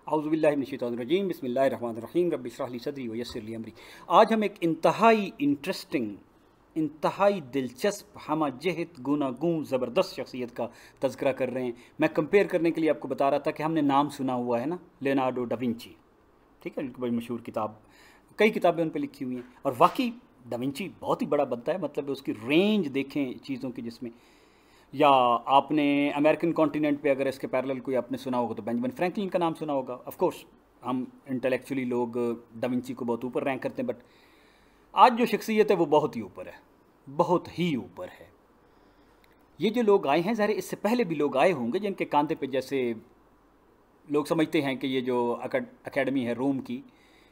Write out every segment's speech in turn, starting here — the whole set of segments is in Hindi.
औज़ुबिल्लाहिमिनश्शैतानिर्रजीम बिस्मिल्लाहिर्रहमानिर्रहीम रब्बि इश्रह ली सदरी व यस्सिर ली अमरी। आज हम एक इंतहाई इंटरेस्टिंग, इंतहाई दिलचस्प, हम जहत गुनागूं ज़बरदस्त शख्सियत का तज़किरा कर रहे हैं। मैं कंपेयर करने के लिए आपको बता रहा था कि हमने नाम सुना हुआ है ना, लियोनार्डो डा विंची, ठीक है, उनकी बड़ी मशहूर किताब, कई किताबें उन पर लिखी हुई हैं। और वाकई डा विंची बहुत ही बड़ा बनता है, मतलब उसकी रेंज देखें चीज़ों की, जिसमें या आपने अमेरिकन कॉन्टिनेंट पे अगर इसके पैरेलल कोई आपने सुना होगा तो बेंजामिन फ्रैंकलिन का नाम सुना होगा। ऑफ कोर्स हम इंटेलेक्चुअली लोग डा विंची को बहुत ऊपर रैंक करते हैं, बट आज जो शख्सियत है वो बहुत ही ऊपर है, बहुत ही ऊपर है। ये जो लोग आए हैं, ज़ाहिर इससे पहले भी लोग आए होंगे जिनके कांधे पे, जैसे लोग समझते हैं कि ये जो अकेडमी है रोम की,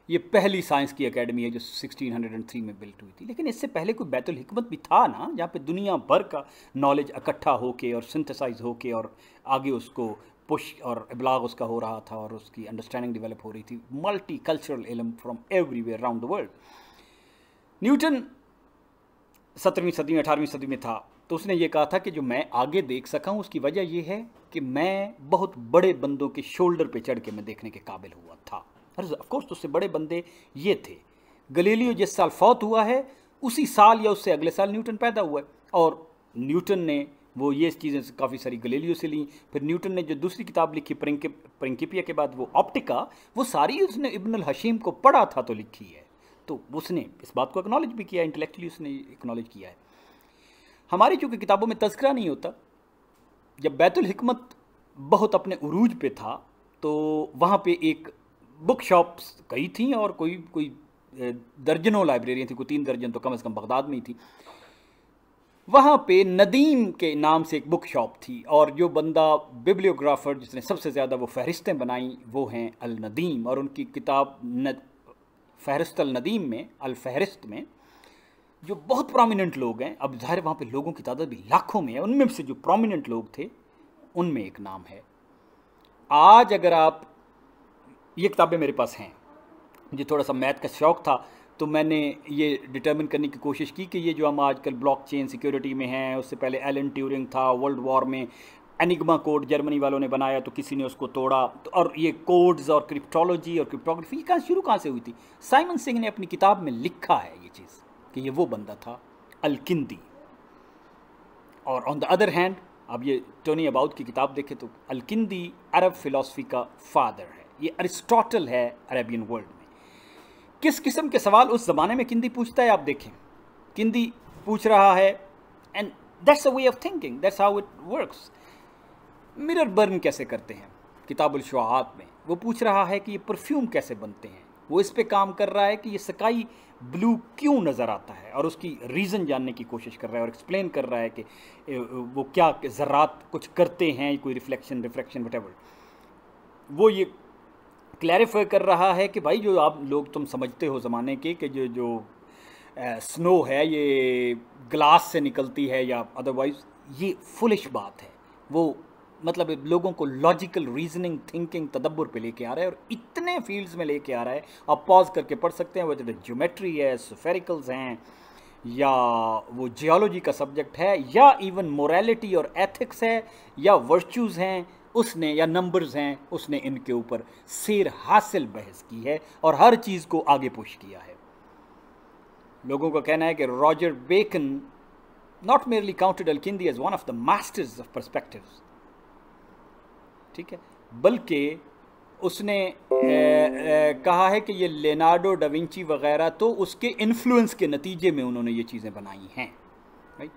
ये पहली साइंस की एकेडमी है जो 1603 में बिल्ट हुई थी। लेकिन इससे पहले कोई बैतुल हिकमत भी था ना, जहाँ पे दुनिया भर का नॉलेज इकट्ठा होके और सिंथेसाइज होके और आगे उसको पुश और इब्लाग उसका हो रहा था और उसकी अंडरस्टैंडिंग डेवलप हो रही थी। मल्टी कल्चरल इल्म from everywhere around the world. Newton 17वीं सदी में, 18वीं सदी में था, तो उसने ये कहा था कि जो मैं आगे देख सका हूँ उसकी वजह यह है कि मैं बहुत बड़े बंदों के शोल्डर पे चढ़ के मैं देखने के काबिल हुआ था। ऑफकोर्स उससे बड़े बंदे ये थे। गलीलियो जिस साल फौत हुआ है उसी साल या उससे अगले साल न्यूटन पैदा हुआ है, और न्यूटन ने वो ये चीज़ें काफ़ी सारी गलीलियो से ली। फिर न्यूटन ने जो दूसरी किताब लिखी प्रिंकिपिया के बाद, वो ऑप्टिका, वो सारी उसने इब्न अल हशीम को पढ़ा था तो लिखी है। तो उसने इस बात को एक्नॉलेज भी किया, इंटेलेक्चुअली उसने एक्नॉलेज किया है। हमारी चूँकि किताबों में तज़किरा नहीं होता, जब बैतुल हिकमत बहुत अपने उरूज पे था तो वहाँ पे एक बुक शॉप्स कई थी और कोई दर्जनों लाइब्रेरियाँ थी, कोई 3 दर्जन तो कम से कम बगदाद में ही थी। वहाँ पे नदीम के नाम से एक बुक शॉप थी, और जो बंदा बिब्लियोग्राफर जिसने सबसे ज़्यादा वो फहरिस्तें बनाई वो हैं अल नदीम। और उनकी किताब फहरिस्त अल नदीम में, अल फहरिस्त में, जो बहुत प्रोमिनेंट लोग हैं, अब ज़ाहिर वहाँ पे लोगों की तादाद भी लाखों में है, उनमें से जो प्रोमिनेंट लोग थे उनमें एक नाम है। आज अगर आप, ये किताबें मेरे पास हैं, मुझे थोड़ा सा मैथ का शौक़ था तो मैंने ये डिटर्मिन करने की कोशिश की कि ये जो हम आजकल ब्लॉकचेन सिक्योरिटी में हैं, उससे पहले एलन ट्यूरिंग था, वर्ल्ड वॉर में एनिग्मा कोड जर्मनी वालों ने बनाया तो किसी ने उसको तोड़ा, तो और ये कोड्स और क्रिप्टोलॉजी और क्रिप्टोग्राफी कहाँ से हुई थी? साइमन सिंह ने अपनी किताब में लिखा है ये चीज़ कि ये वो बंदा था अल-किंदी। और ऑन द अदर हैंड, अब ये टोनी अबाउट की किताब देखें तो अल-किंदी अरब फिलॉसफी का फादर है, ये अरिस्टोटल है अरेबियन वर्ल्ड में। किस किस्म के सवाल उस ज़माने में किंदी पूछता है आप देखें। किंदी पूछ रहा है, and that's a way of thinking, that's how it works. Mirror burn कैसे करते हैं किताबुल शुआत में, वो पूछ रहा है कि ये परफ्यूम कैसे बनते हैं। वो इस पे काम कर रहा है कि ये स्काई ब्लू क्यों नज़र आता है, और उसकी रीज़न जानने की कोशिश कर रहा है और एक्सप्लेन कर रहा है कि वो क्या ज़रात कुछ करते हैं, कोई रिफ्लेक्शन वटेवर। वो ये क्लैरिफाई कर रहा है कि भाई जो आप लोग तुम समझते हो ज़माने के कि जो स्नो है ये ग्लास से निकलती है या अदरवाइज, ये फुलिश बात है। वो मतलब लोगों को लॉजिकल रीजनिंग, थिंकिंग, तदब्बर पे लेके आ रहा है, और इतने फील्ड्स में लेके आ रहा है, आप पॉज करके पढ़ सकते हैं। वो जो ज्योमेट्री है, स्फेरिकल्स हैं, या वो जियोलॉजी का सब्जेक्ट है, या इवन मोरालिटी और एथिक्स है, या वर्चूज़ हैं उसने, या नंबर्स हैं उसने, इनके ऊपर सेर हासिल बहस की है और हर चीज़ को आगे पुश किया है। लोगों का कहना है कि Roger Bacon not merely counted Al Kindi as one of the masters of perspectives, ठीक है, बल्कि उसने कहा है कि ये लियोनार्डो डा विंची वगैरह तो उसके इन्फ्लुएंस के नतीजे में उन्होंने ये चीज़ें बनाई हैं, राइट।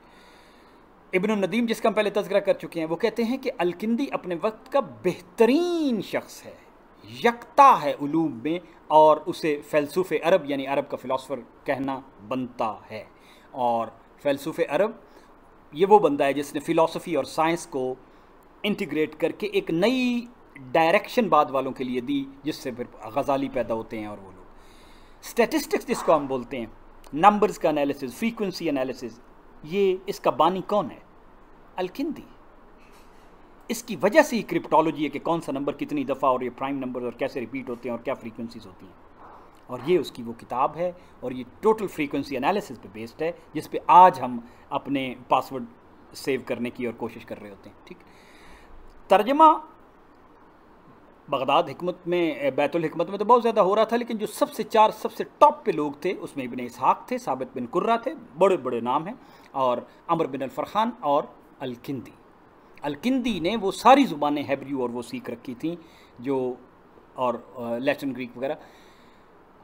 इब्न नदीम, जिसका हम पहले तज़किरा कर चुके हैं, वो कहते हैं कि अल-किंदी अपने वक्त का बेहतरीन शख्स है, यकता है उलूम में, और उसे फ़लसूफ़े अरब यानी अरब का फ़िलासफ़र कहना बनता है। और फ़लसूफ़े अरब ये वो बंदा है जिसने फ़िलासफ़ी और साइंस को इंटीग्रेट करके एक नई डायरेक्शन बाद वालों के लिए दी, जिससे फिर गज़ाली पैदा होते हैं। और वो लोग स्टैटिस्टिक्स जिसको हम बोलते हैं, नंबर्स का एनालिसिस, फ्रीक्वेंसी एनालिसिस, ये इसका बानी कौन है? अल-किंदी। इसकी वजह से ही क्रिप्टोलॉजी है कि कौन सा नंबर कितनी दफ़ा, और ये प्राइम नंबर और कैसे रिपीट होते हैं और क्या फ्रीक्वेंसीज होती हैं, और ये उसकी वो किताब है। और ये टोटल फ्रीक्वेंसी एनालिसिस पे बेस्ड है, जिस पे आज हम अपने पासवर्ड सेव करने की और कोशिश कर रहे होते हैं, ठीक। तर्जमा बगदाद हिकमत में, बैतुल हिकमत में तो बहुत ज़्यादा हो रहा था, लेकिन जो सबसे टॉप पे लोग थे उसमें इब्न इसहाक थे, साबित बिन कुर्रा थे, बड़े बड़े नाम हैं, और अमर बिन अल-फरखान और अल-किंदी। अल-किंदी ने वो सारी ज़ुबानें हेब्रू और वो सीख रखी थी जो, और लैटिन ग्रीक वगैरह।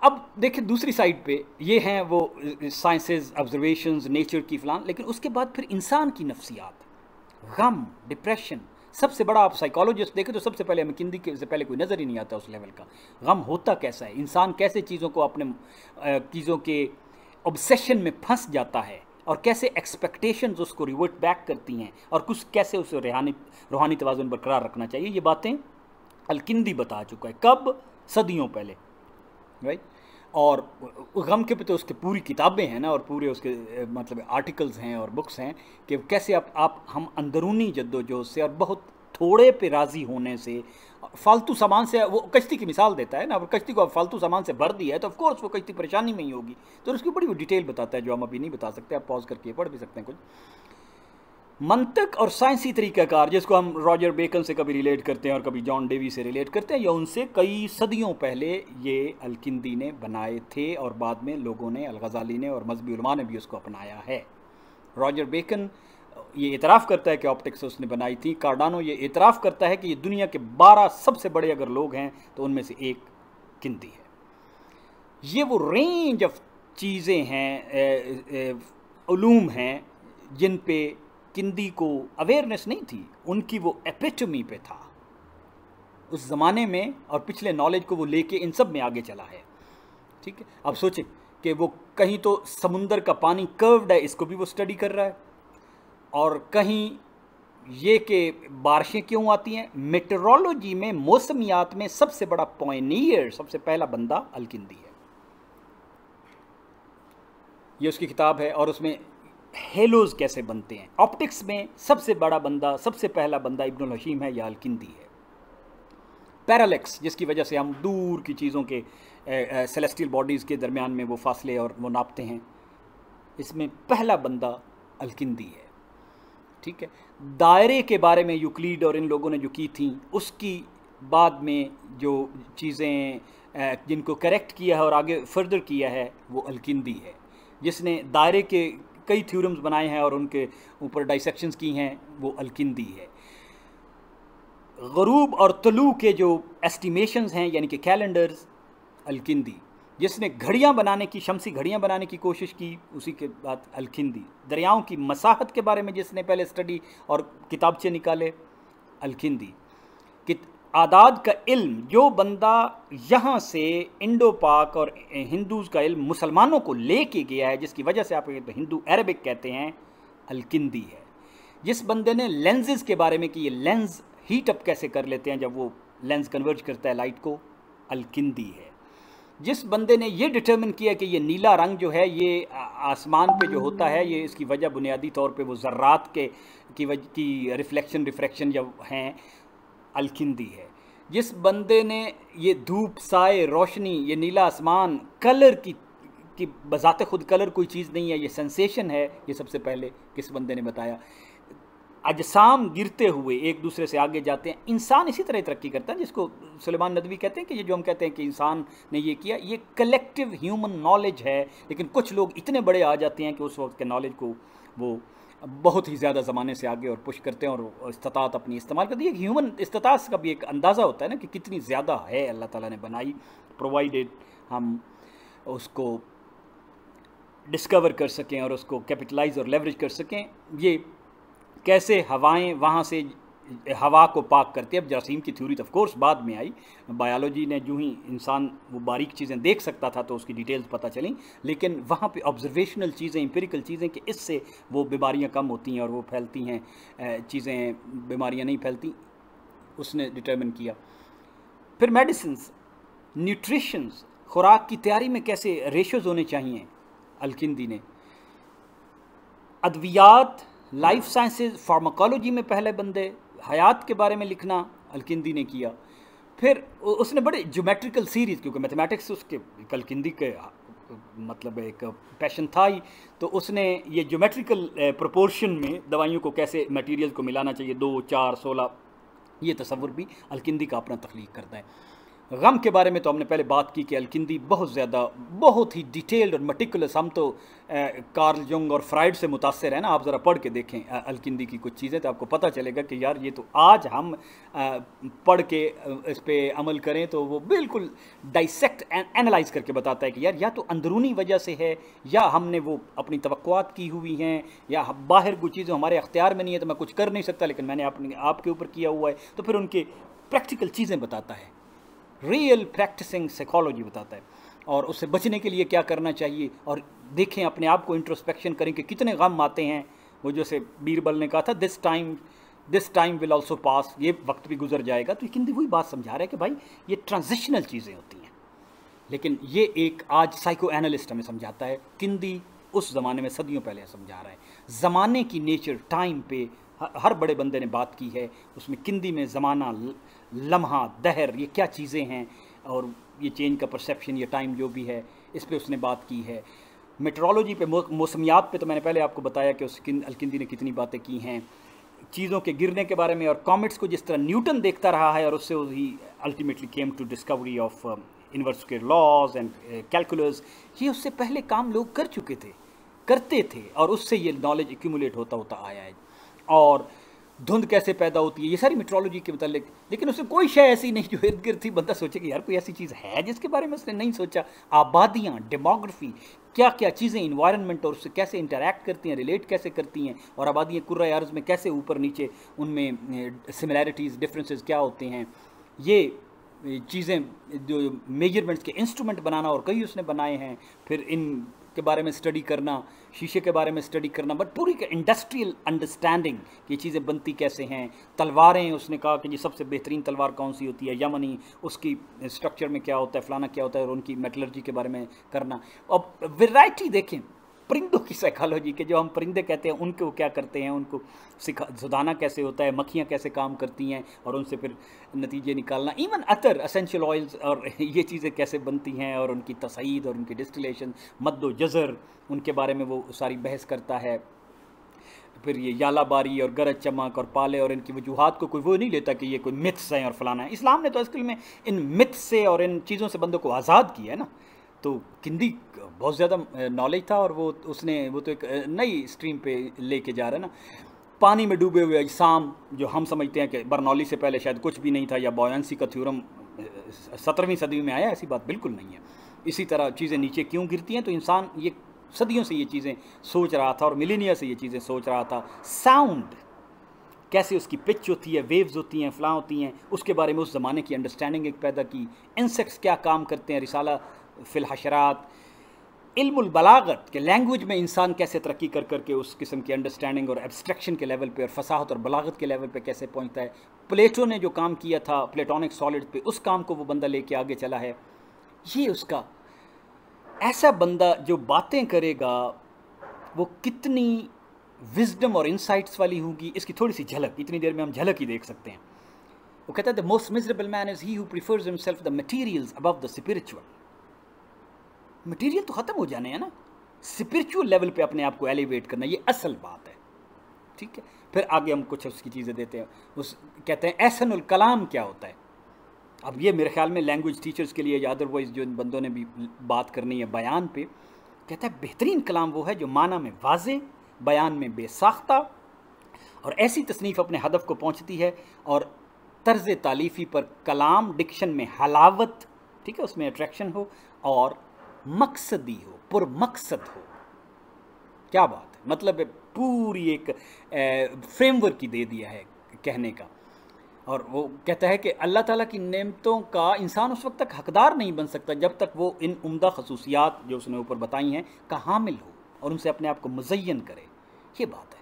अब देखिए दूसरी साइड पे ये हैं वो साइंसेस, ऑब्जर्वेशंस, नेचर की फलान, लेकिन उसके बाद फिर इंसान की नफ्सियात, गम, डिप्रेशन। सबसे बड़ा आप साइकोलॉजिस्ट देखें तो सबसे पहले हमें किंदी के से पहले कोई नज़र ही नहीं आता उस लेवल का। गम होता कैसा है, इंसान कैसे चीज़ों को अपने चीज़ों के ऑब्सेशन में फंस जाता है, और कैसे एक्सपेक्टेशंस उसको रिवर्ट बैक करती हैं, और कुछ कैसे उसे रूहानी तवाज़ुन बरकरार रखना चाहिए। ये बातें अल-किंदी बता चुका है, कब? सदियों पहले, राइट। और गम के पे तो उसके पूरी किताबें हैं ना, और पूरे उसके मतलब आर्टिकल्स हैं और बुक्स हैं कि कैसे आप हम अंदरूनी जद्दोजहद से और बहुत थोड़े पे राज़ी होने से, फालतू सामान से, वो कश्ती की मिसाल देता है ना, अगर कश्ती को आप फालतू सामान से भर दिया है तो ऑफ कोर्स वो कश्ती परेशानी में ही होगी। तो उसकी बड़ी वो डिटेल बताता है जो हम अभी नहीं बता सकते, आप पॉज करके पढ़ भी सकते हैं कुछ। मंतक और साइंसी तरीक़ाकार, जिसको हम रॉजर बेकन से कभी रिलेट करते हैं और कभी जॉन डेवी से रिलेट करते हैं, या उनसे कई सदियों पहले ये अल-किंदी ने बनाए थे, और बाद में लोगों ने, अल-गज़ाली ने और मज़हबी उलमा ने भी उसको अपनाया है। रॉजर बेकन ये इतराफ़ करता है कि ऑप्टिक्स उसने बनाई थी। कार्डानो ये इतराफ़ करता है कि ये दुनिया के 12 सबसे बड़े अगर लोग हैं तो उनमें से एक किंदी है। ये वो रेंज ऑफ चीज़ें हैं, उलूम हैं, जिन पे किंदी को अवेयरनेस नहीं थी, उनकी वो एपिटमी पे था उस ज़माने में, और पिछले नॉलेज को वो लेके इन सब में आगे चला है। ठीक है, अब सोचें कि वो कहीं तो समुंदर का पानी कर्व्ड है, इसको भी वो स्टडी कर रहा है, और कहीं ये कि बारिशें क्यों आती हैं। मेटेरोलॉजी में, मौसमियात में सबसे बड़ा पॉइनियर, सबसे पहला बंदा अल-किंदी है। ये उसकी किताब है, और उसमें हेलोज़ कैसे बनते हैं। ऑप्टिक्स में सबसे बड़ा बंदा, सबसे पहला बंदा इब्नुल हशीम है या अल-किंदी है। पैरालेक्स, जिसकी वजह से हम दूर की चीज़ों के सेलेस्टियल बॉडीज़ के दरमियान में वो फासले और वो नापते हैं, इसमें पहला बंदा अल-किंदी है। ठीक है, दायरे के बारे में यूक्लिड और इन लोगों ने जो की थी, उसकी बाद में जो चीज़ें जिनको करेक्ट किया है और आगे फर्दर किया है, वो अल-किंदी है। जिसने दायरे के कई थ्योरम्स बनाए हैं और उनके ऊपर डाइसेक्शंस की हैं, वो अल-किंदी है। ग़ुरूब और तलू के जो एस्टिमेशंस हैं, यानी कि कैलेंडर्स, अल-किंदी। जिसने घड़ियाँ बनाने की, शमसी घड़ियाँ बनाने की कोशिश की, उसी के बाद अल-किंदी। दरियाओं की मसाहत के बारे में जिसने पहले स्टडी और किताबचे निकाले, अल-किंदी। कि आदाद का इल्म, जो बंदा यहाँ से इंडो पाक और हिंदूज़ का इल्म मुसलमानों को लेके गया है, जिसकी वजह से आप हिंदू अरबिक कहते हैं, अल-किंदी है। जिस बंदे ने लेंसेज के बारे में कि ये लेंस हीट अप कैसे कर लेते हैं जब वो लेंस कन्वर्ज करता है लाइट को, अल-किंदी है। जिस बंदे ने ये डिटर्मिन किया कि ये नीला रंग जो है ये आसमान पे जो होता है, ये इसकी वजह बुनियादी तौर पे वो ज़र्रात के की रिफ्लेक्शन रिफ्रैक्शन जब हैं, अल-किंदी है। जिस बंदे ने ये धूप, साए, रोशनी, ये नीला आसमान, कलर की बज़ाते खुद कलर कोई चीज़ नहीं है, ये सेंसेशन है, ये सबसे पहले किस बंदे ने बताया। अजसाम गिरते हुए एक दूसरे से आगे जाते हैं, इंसान इसी तरह तरक्की करता है, जिसको सुलेमान नदवी कहते हैं कि ये जो हम कहते हैं कि इंसान ने ये किया, ये कलेक्टिव ह्यूमन नॉलेज है। लेकिन कुछ लोग इतने बड़े आ जाते हैं कि उस वक्त के नॉलेज को वो बहुत ही ज़्यादा ज़माने से आगे और पुश करते हैं और इस्तात अपनी इस्तेमाल करती है। ह्यूमन इस्तात का भी एक अंदाज़ा होता है ना कि कितनी ज़्यादा है अल्लाह ताला ने बनाई, प्रोवाइडेड हम उसको डिस्कवर कर सकें और उसको कैपिटलाइज और लेवरेज कर सकें। ये कैसे हवाएं वहाँ से हवा को पाक करती है। अब जरासीम की थ्योरी तो ऑफ कोर्स बाद में आई, बायोलॉजी ने जो ही इंसान वो बारीक चीज़ें देख सकता था तो उसकी डिटेल्स पता चली, लेकिन वहाँ पे ऑब्जर्वेशनल चीज़ें, इंपेरिकल चीज़ें कि इससे वो बीमारियाँ कम होती हैं और वो फैलती हैं, चीज़ें, बीमारियाँ नहीं फैलती, उसने डिटर्मिन किया। फिर मेडिसिन्स, न्यूट्रिशंस, खुराक की तैयारी में कैसे रेशोज़ होने चाहिए, अल-किंदी ने। अद्वियात, लाइफ साइंसेज, फार्माकोलॉजी में पहले बंदे, हयात के बारे में लिखना अल-किंदी ने किया। फिर उसने बड़े ज्योमेट्रिकल सीरीज़, क्योंकि मैथमेटिक्स उसके अल-किंदी के मतलब एक पैशन था ही, तो उसने ये ज्योमेट्रिकल प्रोपोर्शन में दवाइयों को कैसे मटेरियल को मिलाना चाहिए, 2, 4, 16, ये तसव्वुर भी अलकिंदी का अपना तख्लीक करता है। गम के बारे में तो हमने पहले बात की कि अलकिंदी बहुत ज़्यादा, बहुत ही डिटेल्ड और मटिकुलस, हम तो कार्ल जंग और फ्राइड से मुतासर है ना। आप ज़रा पढ़ के देखें अलकिंदी की कुछ चीज़ें, तो आपको पता चलेगा कि यार ये तो आज हम पढ़ के इस पर अमल करें तो वो बिल्कुल डाइसेक्ट एनालाइज करके बताता है कि यार या तो अंदरूनी वजह से है, या हमने वो अपनी तवक्कुआत की हुई हैं, या बाहर कुछ चीज़ें हमारे अख्तियार में नहीं है तो मैं कुछ कर नहीं सकता, लेकिन मैंने आपके ऊपर किया हुआ है। तो फिर उनके प्रैक्टिकल चीज़ें बताता है, रियल प्रैक्टिसिंग साइकोलॉजी बताता है, और उससे बचने के लिए क्या करना चाहिए। और देखें, अपने आप को इंट्रोस्पेक्शन करें कि कितने गम आते हैं। वो जैसे बीरबल ने कहा था, this time will also pass, ये वक्त भी गुजर जाएगा। तो किंदी वही बात समझा रहा है कि भाई ये ट्रांजिशनल चीज़ें होती हैं। लेकिन ये एक आज साइको एनालिस्ट हमें समझाता है, किंदी उस ज़माने में सदियों पहले समझा रहा है। ज़माने की नेचर, टाइम पे हर बड़े बंदे ने बात की है, उसमें किंदी में ज़माना, लम्हा, दहर, ये क्या चीज़ें हैं, और ये चेंज का परसेप्शन, ये टाइम जो भी है, इस पे उसने बात की है। मेट्रोलॉजी पे, मौसमियात पे तो मैंने पहले आपको बताया कि अलकिंदी ने कितनी बातें की हैं। चीज़ों के गिरने के बारे में और कॉमेट्स को जिस तरह न्यूटन देखता रहा है, और उससे ही ultimately came to discovery of inverse square laws and calculus, ये उससे पहले काम लोग करते थे, और उससे ये नॉलेज एक्यूमुलेट होता आया है। और धुंध कैसे पैदा होती है, ये सारी मेट्रोलॉजी के मतलब। लेकिन उसमें कोई शय ऐसी नहीं जो इर्द गिर्द थी बंदा सोचे कि यार कोई ऐसी चीज़ है जिसके बारे में उसने नहीं सोचा। आबादियाँ, डेमोग्राफी, क्या क्या चीज़ें, इन्वायरमेंट, और उससे कैसे इंटरैक्ट करती हैं, रिलेट कैसे करती हैं, और आबादियाँ कुर्रा अर्ज़ में कैसे ऊपर नीचे, उनमें सिमिलैरिटीज़, डिफरेंसेस क्या होते हैं। ये चीज़ें जो मेजरमेंट्स के इंस्ट्रूमेंट बनाना, और कई उसने बनाए हैं। फिर इन के बारे में स्टडी करना, शीशे के बारे में स्टडी करना, बट पूरी इंडस्ट्रियल अंडरस्टैंडिंग कि चीज़ें बनती कैसे हैं। तलवारें, उसने कहा कि ये सबसे बेहतरीन तलवार कौन सी होती है, यमनी, उसकी स्ट्रक्चर में क्या होता है, फलाना क्या होता है, और उनकी मेटलर्जी के बारे में करना। अब वैरायटी देखें, परिंदों की साइकोलॉजी के, जो हम परिंदे कहते हैं, उनको क्या करते हैं, उनको सुधाना कैसे होता है, मक्खियाँ कैसे काम करती हैं, और उनसे फिर नतीजे निकालना। इवन अतर, एसेंशियल ऑयल्स, और ये चीज़ें कैसे बनती हैं, और उनकी तसईद और उनकी डिस्टिलेशन, मद्दो जज़र, उनके बारे में वो सारी बहस करता है। फिर ये यालाबारी और गरज चमक और पाले, और इनकी वजूहात को कोई वो नहीं लेता कि ये कोई मिथ्स हैं और फलाना है। इस्लाम ने तो असल में इन मिथ्स से और इन चीज़ों से बंदों को आज़ाद किया है ना। तो किंदी बहुत ज़्यादा नॉलेज था, और वो तो एक नई स्ट्रीम पे लेके जा रहा है ना। पानी में डूबे हुए अजसाम, जो हम समझते हैं कि बर्नौली से पहले शायद कुछ भी नहीं था, या बॉयंसी का थ्योरम 17वीं सदी में आया, ऐसी बात बिल्कुल नहीं है। इसी तरह चीज़ें नीचे क्यों गिरती हैं, तो इंसान ये सदियों से ये चीज़ें सोच रहा था, और मिलेनिया से ये चीज़ें सोच रहा था। साउंड कैसे उसकी पिच होती है, वेव्स होती हैं, फ्ला होती हैं, उसके बारे में उस ज़माने की अंडरस्टैंडिंग एक पैदा की। इंसेक्ट्स क्या काम करते हैं, रिसाला फिल हशरात, इल्मुल बलागत के लैंग्वेज में इंसान कैसे तरक्की कर करके उस किस्म की अंडरस्टैंडिंग और एब्स्ट्रैक्शन के लेवल पे, और फसाहत और बलागत के लेवल पे कैसे पहुंचता है। प्लेटो ने जो काम किया था प्लेटोनिक सॉलिड पे, उस काम को वो बंदा लेके आगे चला है। ये उसका ऐसा बंदा जो बातें करेगा, वो कितनी विजडम और इंसाइट्स वाली होगी, इसकी थोड़ी सी झलक इतनी देर में हम झलक ही देख सकते हैं। वो कहता है, the most miserable man is he who prefers himself the materials above the spiritual. Material तो ख़त्म हो जाने हैं ना, स्पिरिचुअल लेवल पे अपने आप को एलिवेट करना, ये असल बात है। ठीक है, फिर आगे हम कुछ उसकी चीज़ें देते हैं। उस कहते हैं एहसनुल कलाम क्या होता है। अब ये मेरे ख्याल में लैंग्वेज टीचर्स के लिए, या अदरवाइज जो इन बंदों ने भी बात करनी है बयान पे, कहता है बेहतरीन कलाम वो है जो माना में वाज़े, बयान में बेसाख्ता, और ऐसी तसनीफ़ अपने हदफ को पहुँचती है, और तर्ज़ तालीफ़ी पर कलाम डिक्शन में हलावत, ठीक है, उसमें अट्रैक्शन हो, और मकसदी हो, पुरमकसद हो। क्या बात है, मतलब पूरी एक फ्रेमवर्क ही दे दिया है कहने का। और वो कहता है कि अल्लाह ताला की नेमतों का इंसान उस वक्त तक हकदार नहीं बन सकता जब तक वो इन उम्दा खसूसियात जो उसने ऊपर बताई हैं का हामिल हो, और उनसे अपने आप को मुज़य्यन करे। ये बात है,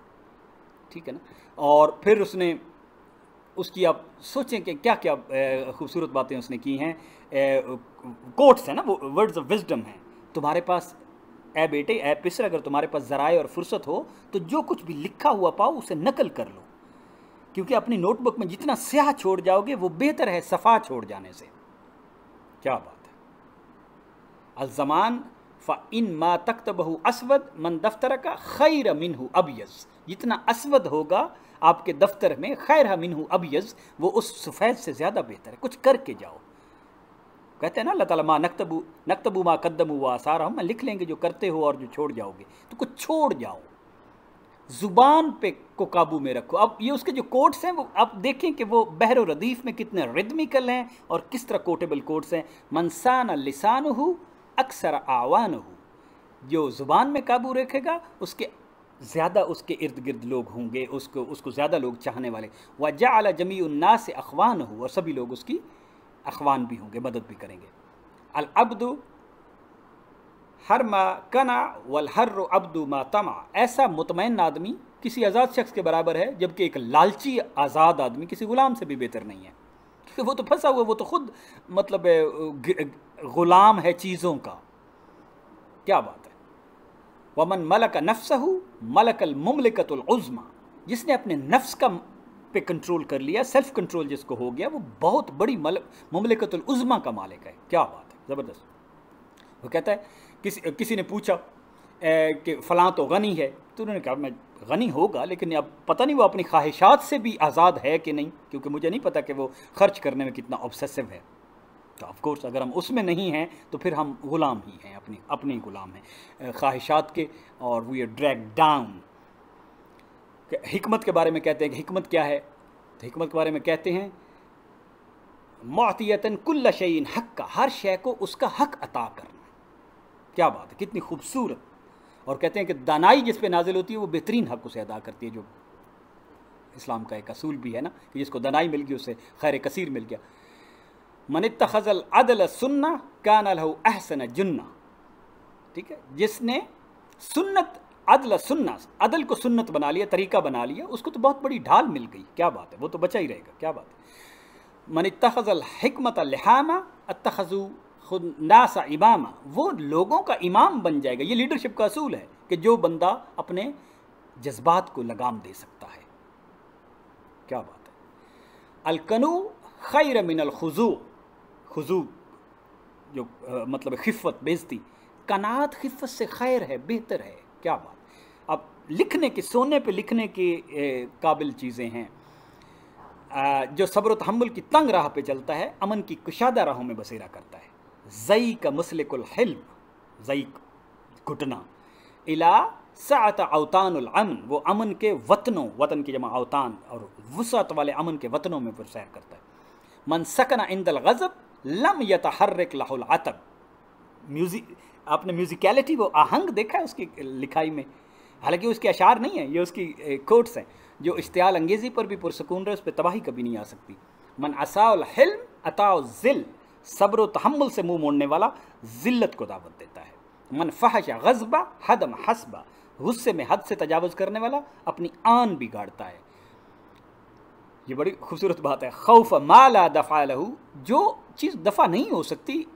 ठीक है ना। और फिर उसने उसकी, आप सोचें कि क्या क्या खूबसूरत बातें उसने की हैं। कोट्स हैं ना, वो वर्ड्स ऑफ विजडम हैं। तुम्हारे पास, ए बेटे, ए पिसर, अगर तुम्हारे पास ज़राए और फुर्सत हो तो जो कुछ भी लिखा हुआ पाओ उसे नकल कर लो, क्योंकि अपनी नोटबुक में जितना स्याह छोड़ जाओगे वो बेहतर है सफ़ा छोड़ जाने से। क्या बात है। अल ज़मान फ़इन मा तक्तबहु अस्वद मन दफ्तर का खैर मिनहु अबयज़, जितना अस्वद होगा आपके दफ्तर में खैर मिनहु अबयज़, वो उस सफ़ेद से ज़्यादा बेहतर है। कुछ करके जाओ। कहते हैं ना अल्लाह ताला मा नक्तबु मा कद्दमु व आसार, हम लिख लेंगे जो करते हो और जो छोड़ जाओगे, तो कुछ छोड़ जाओ। ज़ुबान पे को काबू में रखो। अब ये उसके जो कोट्स हैं वो आप देखें कि वो बहर व रदीफ़ में कितने रिदमिकल हैं और किस तरह कोटेबल कोट्स हैं। मनसान लिसानुहु अक्सर आवानुहु, जो ज़ुबान में काबू रखेगा उसके ज़्यादा उसके इर्द गिर्द लोग होंगे, उसको ज़्यादा लोग चाहने वाले। व जअल जमीउन्नास अख़वानहु, और सभी लोग उसकी अख़वान भी होंगे, मदद भी करेंगे। अल अब्दु हर मा कना वल हर्र अब्दु मा तमा, ऐसा मुतमईन आदमी किसी आज़ाद शख्स के बराबर है, जबकि एक लालची आज़ाद आदमी किसी ग़ुलाम से भी बेहतर नहीं है, क्योंकि वो तो फंसा हुआ, वो तो खुद मतलब ग़ुलाम है चीज़ों का। क्या बात है। वमन मलक नफ्सहु मलकल मुमलिकतुल उज़्मा, जिसने अपने नफ्स का पे कंट्रोल कर लिया, सेल्फ कंट्रोल जिसको हो गया, वो बहुत बड़ी मुमलिकतुल उज़्मा का मालिक है। क्या बात है, ज़बरदस्त। वो कहता है किसी ने पूछा कि फ़लाँ तो गनी है, तो उन्होंने कहा मैं गनी होगा, लेकिन अब पता नहीं वो अपनी ख्वाहिशात से भी आज़ाद है कि नहीं, क्योंकि मुझे नहीं पता कि वो ख़र्च करने में कितना ऑब्सेसिव है। तो ऑफ कोर्स अगर हम उसमें नहीं हैं तो फिर हम ग़ुलाम ही हैं, अपने ग़ुलाम हैं ख्वाहिशात के, और वी आर ड्रैग डाउन। हिकमत के बारे में कहते हैं कि हिकमत क्या है, तो हिकमत के बारे में कहते हैं मुअतियतन कुल्ल शैइन हक़्क़ा, हर शय को उसका हक़ अता करना। क्या बात है, कितनी खूबसूरत। और कहते हैं कि दानाई जिस पे नाजिल होती है वो बेहतरीन हक़ उसे अदा करती है, जो इस्लाम का एक असूल भी है ना कि जिसको दानाई मिल गई उसे खैर कसीर मिल गया। मन इत्तखज़ल अदल सुन्ना कान लहु अहसन जुन्ना, ठीक है, जिसने सुन्नत अदल सुन्ना, अदल को सुन्नत बना लिया, तरीका बना लिया, उसको तो बहुत बड़ी ढाल मिल गई। क्या बात है, वो तो बचा ही रहेगा। क्या बात है। मन इत्तखज़ल हिकमत लिहामा अत्तखज़ु खुद नासा इमामा, वो लोगों का इमाम बन जाएगा। ये लीडरशिप का असूल है कि जो बंदा अपने जज्बात को लगाम दे सकता है। क्या बात है। अलकनु खैर मिनल खुजू, खुजू जो मतलब खिफ़त बेइज्जती, कनात खिफ़त से खैर है, बेहतर है। क्या बात। अब लिखने के, सोने पे लिखने के काबिल चीज़ें हैं। जो सब्र तहम्मुल की तंग राह पे चलता है, अमन की कुशादा राहों में बसेरा करता है। ज़ई का मुस्लिकुल हिल्म, ज़ई घुटना, इला सात अवतानुल अमन, वो अमन के वतनों, वतन की जमा अवतान, और वुसअत वाले अमन के वतनों में सैर करता है। मन सकना इंदल गज़ब लम यतहर्रिक लहुल अतब, म्यूज़िक, आपने म्यूज़िकलिटी, वो आहंग देखा है उसकी लिखाई में, हालांकि उसके अशार नहीं है, ये उसकी कोट्स हैं जो इश्तियाल अंगेज़ी पर भी पुरसकून रहे, उस पर तबाही कभी नहीं आ सकती। मन असाउल हिल्म अताउ ज़िल, सब्र तहम्मुल से मुँह मोड़ने वाला ज़िल्लत को दावत देता है। मन फहश गज़बा हदम हसबा, गुस्से में हद से तजावुज़ करने वाला अपनी आन बिगाड़ता है। ये बड़ी खूबसूरत बात है। खौफ माला दफ़ा लहू, जो चीज़ दफ़ा नहीं हो सकती,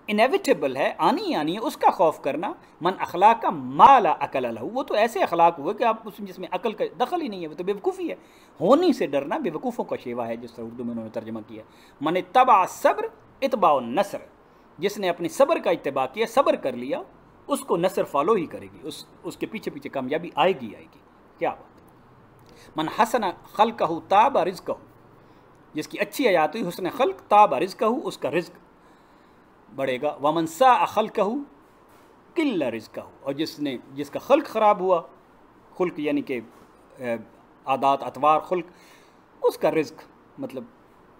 इनेविटेबल है, आनी है, उसका खौफ करना। मन अखलाक का माला अकल लहू, वो तो ऐसे अखलाक हुए कि आप उसमें जिसमें अकल का दखल ही नहीं है, वो तो बेवकूफ़ी है। होनी से डरना बेवकूफ़ों का शेवा है, जिस तरह उर्दू में उन्होंने तर्जमा किया। मन इत्तबा सब्र इत्बाउ नसर, जिसने अपनी सब्र का इत्तबा किया, सब्र कर लिया, उसको नसर फॉलो ही करेगी, उसके पीछे पीछे कामयाबी आएगी। क्या बात। मन हसन खल्क़हु ताब रिज़्क़हु, जिसकी अच्छी हयात हुई, हुस्न खल्क़, ताब रिज़्क़हु, उसका रिज़्क़ बढ़ेगा। वमन सा खल्क़हु किल्ल रिज़्क़हु, और जिसका खल्क़ ख़राब हुआ, खुल्क़ यानी कि आदात अतवार, खुल्क़, उसका रिज़्क़, मतलब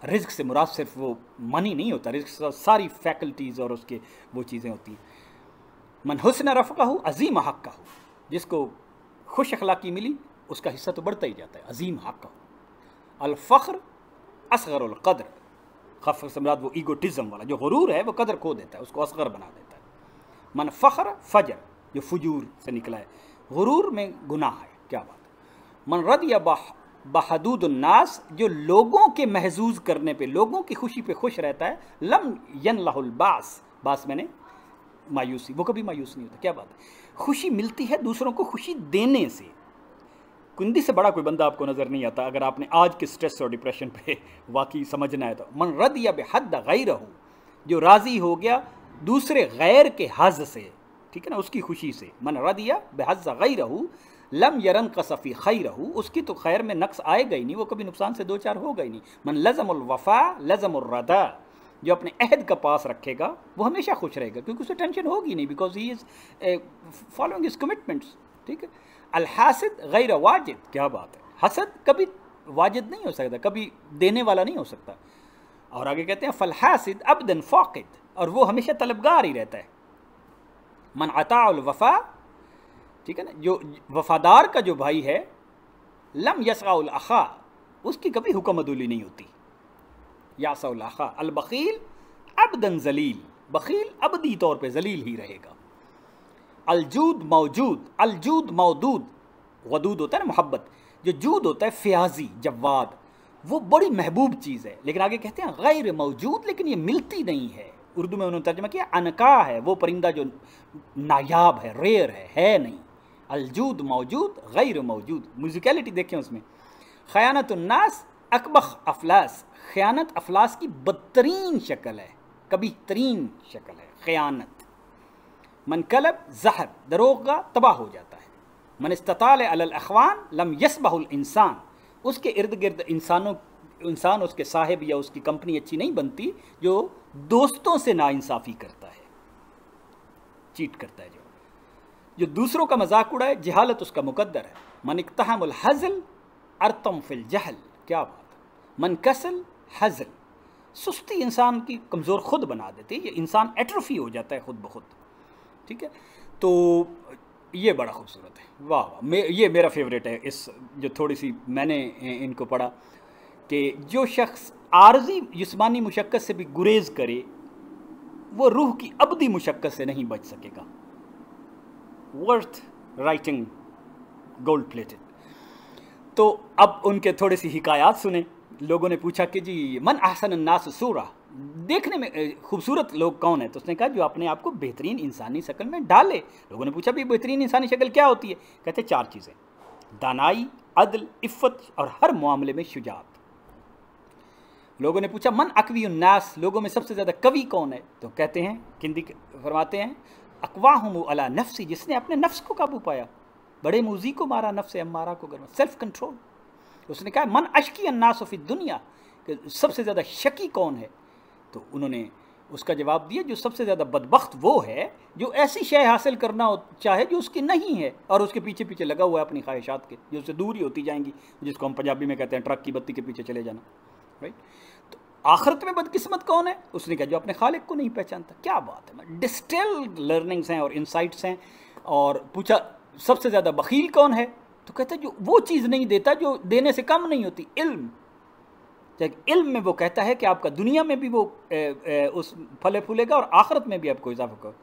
रिज़्क़ से मुराद सिर्फ वो मनी नहीं होता, रिज़्क़ सारी फैकल्टीज़ और उसके वो चीज़ें होती हैं। मन हुस्न रफ़क़हु अज़ीम हक़्क़हु, जिसको खुश अखलाक़ी मिली, उसका हिस्सा तो बढ़ता ही जाता है। अज़ीम हक़्क़हु। अल फ़ख्र असग़रुल क़द्र, ख़फ़ से मुराद वो ईगोटिज़म वाला, जो गुरूर है वो कदर खो देता है, उसको असग़र बना देता है। मन फ़ख्र फ़जर, जो फजूर से निकला है, गुरूर में गुनाह है। क्या बात है। मन रदिया बहदूदुन्नास, जो लोगों के महजूज़ करने पे, लोगों की खुशी पे खुश रहता है। लम यनलहुल बास, बास मैंने मायूसी, वो कभी मायूस नहीं होता। क्या बात है। खुशी मिलती है दूसरों को खुशी देने से। कुंदी से बड़ा कोई बंदा आपको नज़र नहीं आता अगर आपने आज के स्ट्रेस और डिप्रेशन पे वाकई समझना है तो। मन रदिया बेहद गैरहू, जो राज़ी हो गया दूसरे गैर के हज़ से, ठीक है ना, उसकी खुशी से। मन रदिया बेहज़्ज़ गैरहू लम यरन कसफ़ी खैरहू, उसकी तो खैर में नक्स आएगा ही नहीं, वो कभी नुकसान से दो चार होगा ही नहीं। मन लज़मुल वफ़ा लज़मुर रदा, जो अपने अहद का पास रखेगा वो हमेशा खुश रहेगा, क्योंकि उसे टेंशन होगी नहीं, because he is following his commitments, ठीक है। अल हासिद गैर वाजिद, क्या बात है, हसद कभी वाजिद नहीं हो सकता, कभी देने वाला नहीं हो सकता। और आगे कहते हैं फल हासिद अबदन फ़ाक़िद, और वो हमेशा तलबगार ही रहता है। मन अताउल वफ़ा, ठीक है ना, जो वफ़ादार का जो भाई है, लम यसगाउल अखा, उसकी कभी हुक्मदुली नहीं होती। यासउल अखा अल बख़ील अबदन ज़लील, बख़ील अबदी तौर पे ज़लील ही रहेगा। अलजूद मौजूद, अलजूद मौदूद, वदूद होता है ना मोहब्बत, जो जूद होता है फ़याज़ी जवाद, वो बड़ी महबूब चीज़ है। लेकिन आगे कहते हैं गैर मौजूद, लेकिन ये मिलती नहीं है। उर्दू में उन्होंने तर्जुमा किया अनका है, वो परिंदा जो नायाब है, रेयर है नहीं। अलजूद मौजूद गैर मौजूद, म्यूज़िकलिटी देखें उसमें। ख़यानतुन्नास अकबख अफलास, ख़यानत अफलास की बदतरीन शक्ल है, कभी तरीन शक्ल है ख़यानत। मन कलब ज़हब, दरोगा तबाह हो जाता है। मन इस्तताल अलल अख़वान लम यसबहुल इंसान, उसके इर्द गिर्द इंसान उसके साहिब या उसकी कंपनी अच्छी नहीं बनती जो दोस्तों से नाइंसाफ़ी करता है, चीट करता है, जो दूसरों का मजाक उड़ाए, जहालत उसका मुकद्दर है। मन इक्तहमुल हज़ल अरतम फिल जहल, क्या बात है। मन कसल हज़ल, सुस्ती इंसान की कमज़ोर खुद बना देती है, ये इंसान एट्रोफी हो जाता है खुद ब खुद, ठीक है। तो ये बड़ा खूबसूरत है, वाह वाह, ये मेरा फेवरेट है। इस जो थोड़ी सी मैंने इनको पढ़ा कि जो शख्स आर्जी जिस्मानी मुशक्क़त से भी गुरेज़ करे, वो रूह की अबदी मुशक्क़त से नहीं बच सकेगा। Worth writing gold plated. तो अब उनके थोड़ी सी हिकायात सुने। लोगों ने पूछा कि जी मन अहसन अन्नास सूरा, देखने में खूबसूरत लोग कौन है? तो उसने कहा जो अपने आप को बेहतरीन इंसानी शक्ल में डाले। लोगों ने पूछा भी बेहतरीन इंसानी शक्ल क्या होती है? कहते चार चीज़ें, दानाई, अदल, इफ़्फ़त और हर मामले में शुजात। लोगों ने पूछा मन अकवी उन्नास, लोगों में सबसे ज़्यादा कवि कौन है? तो कहते हैं, किंदी फरमाते हैं अक़वाहुम अला नफ्सी, जिसने अपने नफ्स को काबू पाया, बड़े मूजी को मारा, नफ्स अम्मारा को गरमा, सेल्फ कंट्रोल। उसने कहा मन अशकी अन्नास फ़ी दुनिया, सबसे ज़्यादा शकी कौन है? तो उन्होंने उसका जवाब दिया जो सबसे ज़्यादा बदबख्त वो है जो ऐसी शय हासिल करना चाहे जो उसकी नहीं है और उसके पीछे पीछे लगा हुआ है अपनी ख्वाहिशात के, जो उससे दूर ही होती जाएंगी, जिसको हम पंजाबी में कहते हैं ट्रक की बत्ती के पीछे चले जाना, राइट। तो आखिरत में बदकिस्मत कौन है? उसने कहा जो अपने खालिक को नहीं पहचानता। क्या बात है, डिस्टिल्ड लर्निंग्स हैं और इंसाइट्स हैं। और पूछा सबसे ज़्यादा बखील कौन है? तो कहता है जो वो चीज़ नहीं देता जो देने से कम नहीं होती, इल्म। इल्म में वो कहता है कि आपका दुनिया में भी वो उस फले फूलेगा और आखिरत में भी आपको इजाफा कर,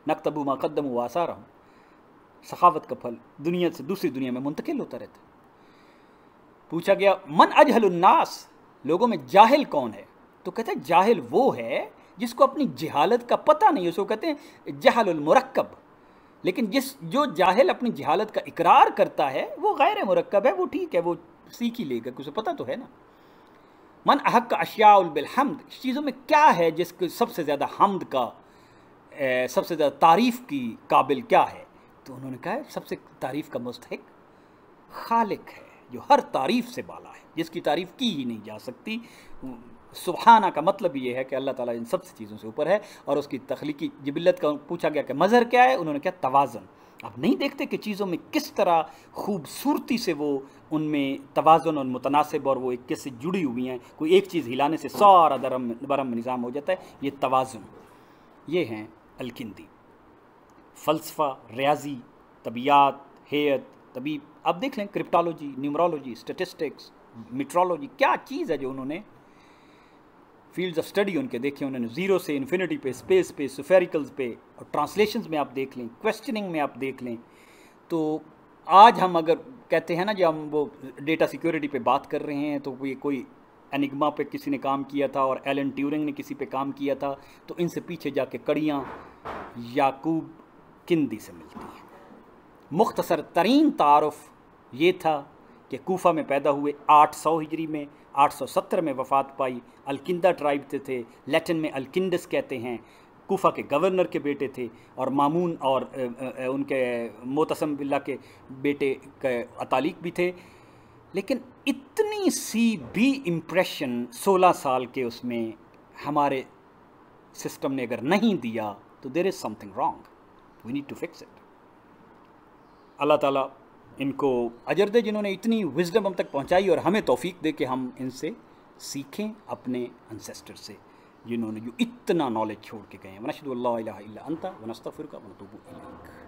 नक्तबू मा क़द्दमू व आसारहुम, सखावत का फल दुनिया से दूसरी दुनिया में मुंतकिल होता रहता है। पूछा गया मन अजहलुन्नास, लोगों में जाहिल कौन है? तो कहते हैं जाहिल वो है जिसको अपनी जहालत का पता नहीं है, उसको कहते हैं जहलुल मुरक्कब। लेकिन जो जाहिल अपनी जहालत का इकरार करता है वो गैर मुरक्कब है, वो ठीक है, वो सीख ही लेगा, उसे पता तो है ना। मन अहक अशियाउल बिल हम्द, चीज़ों में क्या है जिसको सबसे ज़्यादा हमद का, सबसे ज़्यादा तारीफ़ की काबिल क्या है? तो उन्होंने कहा सबसे तारीफ़ का मुस्तहिक खालिक है, जो हर तारीफ़ से बाला है, जिसकी तारीफ़ की ही नहीं जा सकती। सुबहाना का मतलब ये है कि अल्लाह ताला इन सब चीज़ों से ऊपर है और उसकी तख्लीकी जिबिल्लत का पूछा गया कि मज़हर क्या है? उन्होंने कहा तवाज़न। अब नहीं देखते कि चीज़ों में किस तरह खूबसूरती से वो उनमें तवाज़ुन और मुतनासिब और वो एक किससे जुड़ी हुई हैं, कोई एक चीज़ हिलाने से सारा बरम निज़ाम हो जाता है, ये तवाज़ुन। ये हैं अलकिंदी। फ़लसफ़ा, रियाजी, तबियात, हेयत, तबीब, अब देख लें क्रिप्टोलॉजी, न्यूमरोलॉजी, स्टैटिस्टिक्स, मीट्रोलॉजी, क्या चीज़ है जो उन्होंने फील्ड्स ऑफ स्टडी उनके देखे। उन्होंने ज़ीरो से इन्फिनिटी पे, स्पेस पे, स्फेरिकल्स पे, और ट्रांसलेशंस में आप देख लें, क्वेश्चनिंग में आप देख लें। तो आज हम अगर कहते हैं ना जब हम वो डेटा सिक्योरिटी पे बात कर रहे हैं तो ये कोई एनिग्मा पे किसी ने काम किया था और एलन ट्यूरिंग ने किसी पे काम किया था, तो इनसे पीछे जाके कड़ियाँ याकूब किंदी से मिलती हैं। मुख्तसर तरीन तारुफ ये था कि कूफा में पैदा हुए 800 हिजरी में, 870 में वफ़ात पाई। अलकिंदा ट्राइब थे, लैटिन में अलकिंडस कहते हैं। कूफा के गवर्नर के बेटे थे, और मामून और उनके मोतसम बिल्ला के बेटे के अतालिक भी थे। लेकिन इतनी सी भी इम्प्रेशन 16 साल के उसमें हमारे सिस्टम ने अगर नहीं दिया तो there is something wrong, we need to fix it. अल्लाह ताला इनको अजर दे जिन्होंने इतनी विजडम हम तक पहुंचाई, और हमें तौफीक दे कि हम इनसे सीखें, अपने एंसेस्टर से जिन्होंने जो इतना नॉलेज छोड़ के गए हैं। वनशहदु अल्ला इलाहा इल्ला अंता वनस्तगफिरुका व नतूबु इलैक।